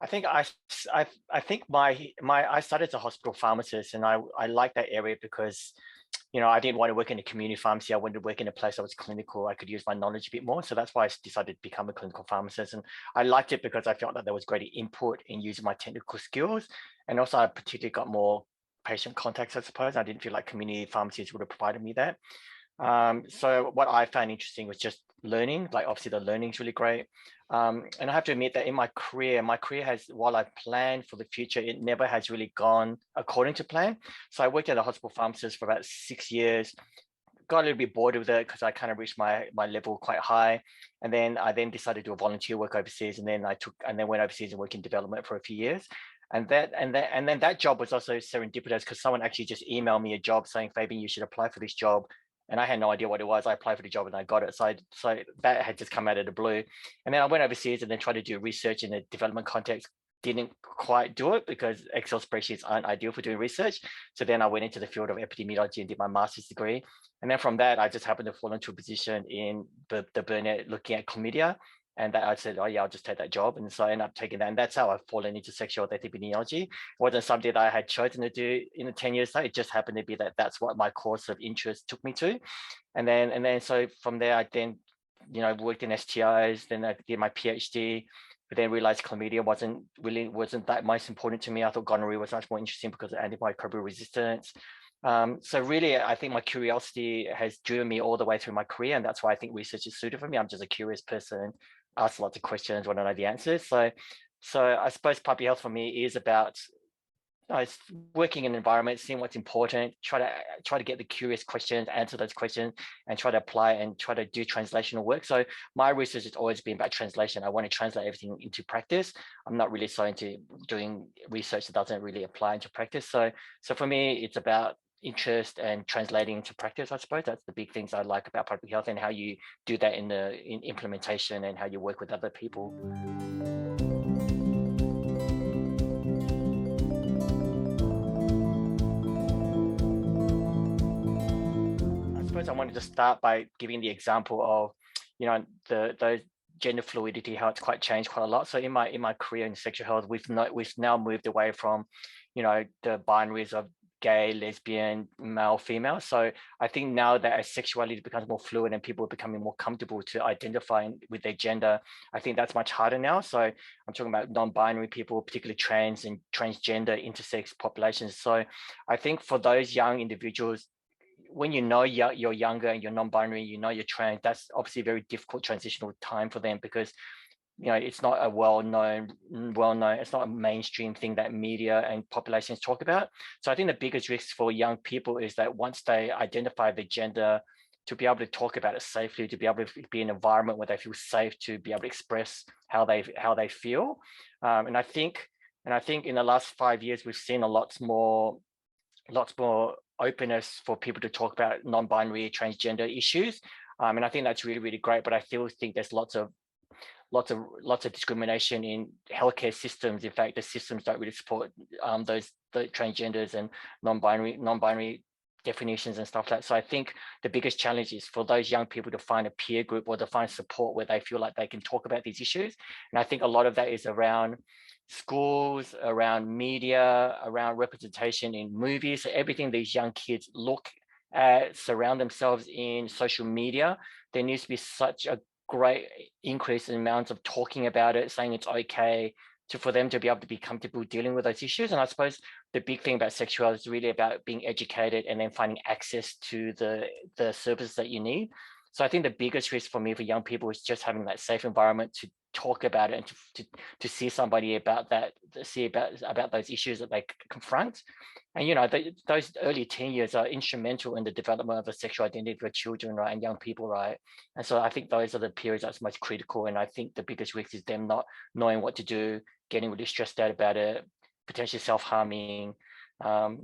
I think I think I started as a hospital pharmacist, and I like that area because I didn't want to work in a community pharmacy. I wanted to work in a place that was clinical. I could use my knowledge a bit more. So that's why I decided to become a clinical pharmacist. And I liked it because I felt that there was greater input in using my technical skills. And also I particularly got more patient contacts, I suppose. I didn't feel like community pharmacies would have provided me that. So what I found interesting was just learning, like obviously the learning is really great. And I have to admit that in my career has, while I planned for the future, it never has really gone according to plan. So I worked at a hospital pharmacist for about 6 years, got a little bit bored with it because I kind of reached my level quite high. And then I decided to do a volunteer work overseas, and then went overseas and worked in development for a few years. And then that job was also serendipitous because someone actually just emailed me a job saying, Fabian, you should apply for this job. And I had no idea what it was. I applied for the job and I got it. So that had just come out of the blue. And then I went overseas and then tried to do research in a development context. Didn't quite do it because Excel spreadsheets aren't ideal for doing research. So then I went into the field of epidemiology and did my master's degree. And then from that, I just happened to fall into a position in the Burnett looking at chlamydia. And that I said, oh yeah, I'll just take that job. And so I ended up taking that. And that's how I've fallen into sexual health epidemiology. It wasn't something that I had chosen to do in the 10 years. It just happened to be that that's what my course of interest took me to. And then so from there, I then, worked in STIs, then I did my PhD, but then realized chlamydia wasn't that most important to me. I thought gonorrhea was much more interesting because of antimicrobial resistance. So really, I think my curiosity has driven me all the way through my career, and that's why I think research is suited for me. I'm just a curious person, ask lots of questions, want to know the answers. So I suppose public health for me is about it's working in an environment, seeing what's important, try to get the curious questions, answer those questions, and try to apply and try to do translational work. So my research has always been about translation. I want to translate everything into practice. I'm not really so into doing research that doesn't really apply into practice. So for me, it's about interest and translating into practice. I suppose that's the big things I like about public health and how you do that in implementation and how you work with other people. I suppose I wanted to start by giving the example of, those gender fluidity, how it's quite changed quite a lot. So in my career in sexual health, we've now moved away from, the binaries of gay, lesbian, male, female. So I think now that as sexuality becomes more fluid and people are becoming more comfortable to identify with their gender, I think that's much harder now. So I'm talking about non-binary people, particularly trans and transgender intersex populations. So I think for those young individuals, when you're younger and you're non-binary, you're trans, that's obviously a very difficult transitional time for them because it's not a well-known, it's not a mainstream thing that media and populations talk about. So I think the biggest risk for young people is that once they identify the gender, to be able to talk about it safely, to be able to be in an environment where they feel safe to be able to express how they feel. And I think in the last 5 years, we've seen lots more openness for people to talk about non-binary transgender issues. And I think that's really, really great. But I still think there's lots of discrimination in healthcare systems. In fact, the systems don't really support the transgenders and non-binary definitions and stuff like that. So I think the biggest challenge is for those young people to find a peer group or to find support where they feel like they can talk about these issues. And I think a lot of that is around schools, around media, around representation in movies. So everything these young kids look at, surround themselves in social media, there needs to be such a great increase in amounts of talking about it, saying it's okay for them to be able to be comfortable dealing with those issues. And I suppose the big thing about sexuality is really about being educated and then finding access to the services that you need. So I think the biggest risk for me for young people is just having that safe environment to talk about it and to see somebody about that, about those issues that they confront. And those early teen years are instrumental in the development of a sexual identity for children, right, and young people, right? And so I think those are the periods that's most critical. And I think the biggest risk is them not knowing what to do, getting really stressed out about it, potentially self-harming. So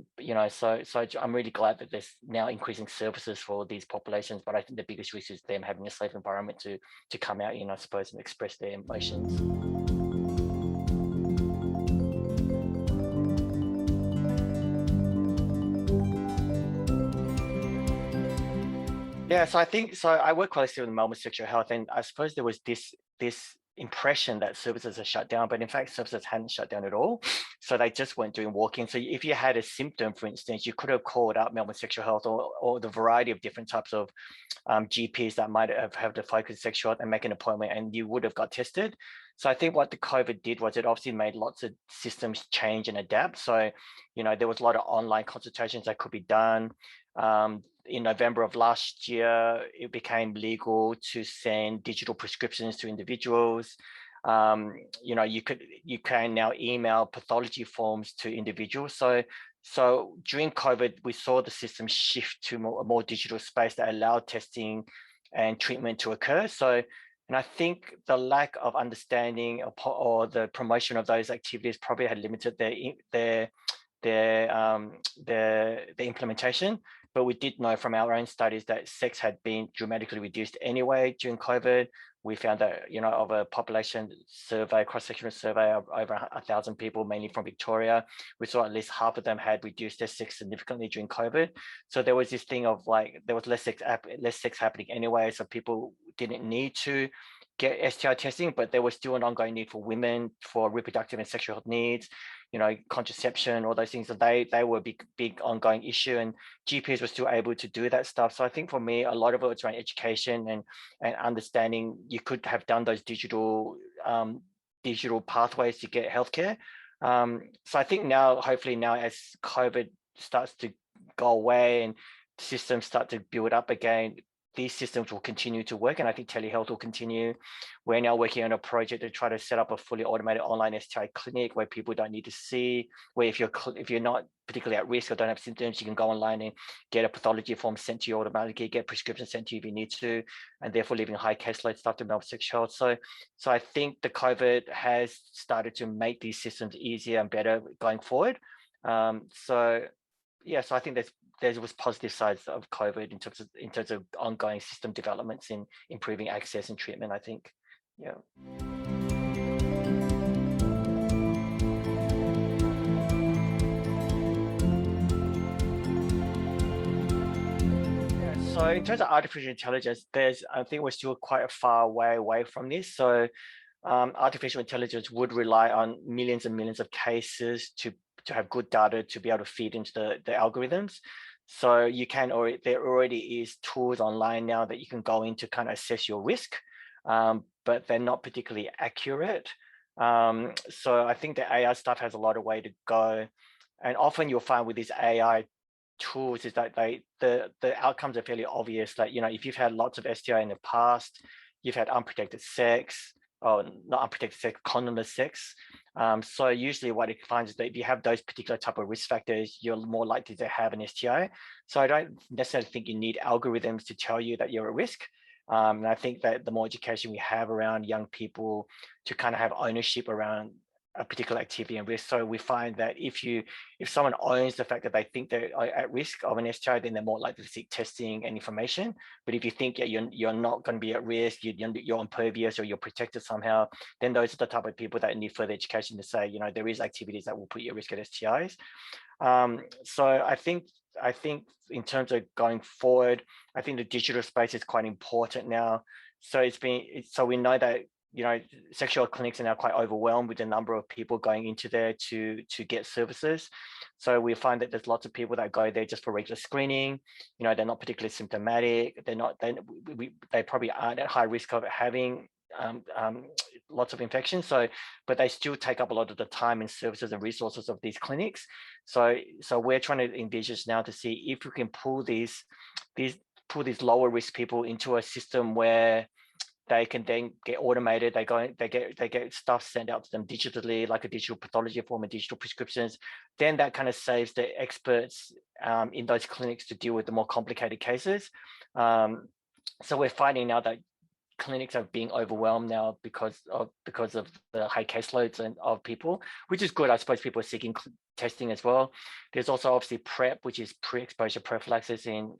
I'm really glad that there's now increasing services for these populations, but I think the biggest risk is them having a safe environment to come out in, I suppose, and express their emotions. Yeah, so I work closely with Melbourne Sexual Health, and I suppose there was this impression that services are shut down, but in fact, services hadn't shut down at all. So they just weren't doing walk-in. So if you had a symptom, for instance, you could have called up Melbourne Sexual Health or the variety of different types of GPs that might have the focus sexual health and make an appointment, and you would have got tested. So I think what the COVID did was it obviously made lots of systems change and adapt. So, there was a lot of online consultations that could be done. In November of last year, it became legal to send digital prescriptions to individuals. You can now email pathology forms to individuals. So during COVID, we saw the system shift to a more digital space that allowed testing and treatment to occur. And I think the lack of understanding or the promotion of those activities probably had limited their implementation. But we did know from our own studies that sex had been dramatically reduced anyway during COVID. We found that, of a population survey, cross-sectional survey of over 1,000 people, mainly from Victoria, we saw at least half of them had reduced their sex significantly during COVID. So there was this thing of there was less sex happening anyway. So people didn't need to get STI testing, but there was still an ongoing need for women for reproductive and sexual health needs, contraception, all those things. So they were a big ongoing issue, and GPs were still able to do that stuff. So I think for me, a lot of it was around education and understanding you could have done those digital pathways to get healthcare. So I think now, hopefully now as COVID starts to go away and systems start to build up again, these systems will continue to work, and I think telehealth will continue. We're now working on a project to try to set up a fully automated online STI clinic where people don't need to see, where if you're not particularly at risk or don't have symptoms, you can go online and get a pathology form sent to you automatically, get prescriptions sent to you if you need to, and therefore leaving high caseload stuff to Melbourne Sexual Health. So I think the COVID has started to make these systems easier and better going forward. So I think there was positive sides of COVID in terms of ongoing system developments in improving access and treatment, I think. Yeah. So in terms of artificial intelligence, I think we're still quite a far way away from this. So artificial intelligence would rely on millions and millions of cases to have good data to be able to feed into the algorithms. So there already is tools online now that you can go in to kind of assess your risk, but they're not particularly accurate. So I think the AI stuff has a lot of way to go. And often you'll find with these AI tools is that the outcomes are fairly obvious. Like, if you've had lots of STI in the past, you've had unprotected sex, or not unprotected sex, condomless sex. So usually what it finds is that if you have those particular type of risk factors, you're more likely to have an STI. So I don't necessarily think you need algorithms to tell you that you're at risk. And I think that the more education we have around young people to kind of have ownership around a particular activity and risk. So we find that if someone owns the fact that they think they're at risk of an STI, then they're more likely to seek testing and information. But if you think you're not going to be at risk, you're impervious or you're protected somehow, then those are the type of people that need further education to say, there is activities that will put you at risk at STIs. So I think in terms of going forward, I think the digital space is quite important now. So we know that sexual clinics are now quite overwhelmed with the number of people going into there to get services. So we find that there's lots of people that go there just for regular screening. They're not particularly symptomatic. They probably aren't at high risk of having lots of infections. But they still take up a lot of the time and services and resources of these clinics. So we're trying to envision now to see if we can pull these lower risk people into a system where they can then get automated. They get stuff sent out to them digitally, like a digital pathology form and digital prescriptions. Then that kind of saves the experts in those clinics to deal with the more complicated cases. So we're finding now that clinics are being overwhelmed now because of the high caseloads of people, which is good. I suppose people are seeking testing as well. There's also obviously PrEP, which is pre-exposure prophylaxis in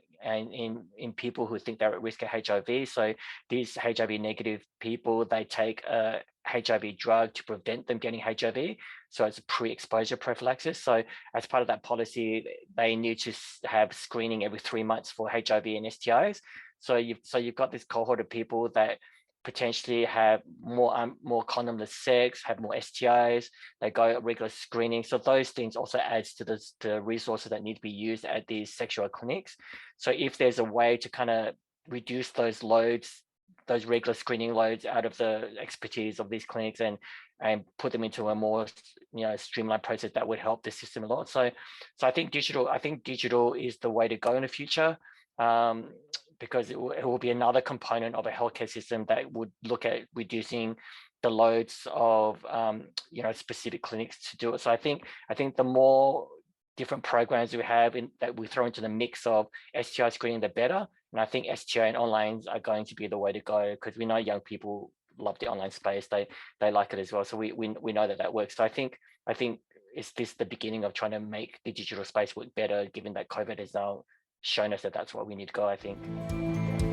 people who think they're at risk of HIV. So these HIV negative people, they take a HIV drug to prevent them getting HIV. So it's a pre-exposure prophylaxis. So as part of that policy, they need to have screening every 3 months for HIV and STIs. So you've got this cohort of people that potentially have more condomless sex, have more STIs, they go regular screening. So those things also adds to the resources that need to be used at these sexual clinics. So if there's a way to kind of reduce those loads, those regular screening loads out of the expertise of these clinics and put them into a more streamlined process, that would help the system a lot. So I think digital is the way to go in the future. Because it will be another component of a healthcare system that would look at reducing the loads of specific clinics to do it. So I think the more different programs we have that we throw into the mix of STI screening, the better. And I think STI and online are going to be the way to go, because we know young people love the online space. They like it as well. So we know that works. So I think is this the beginning of trying to make the digital space work better, given that COVID has now shown us that that's where we need to go, I think. Yeah.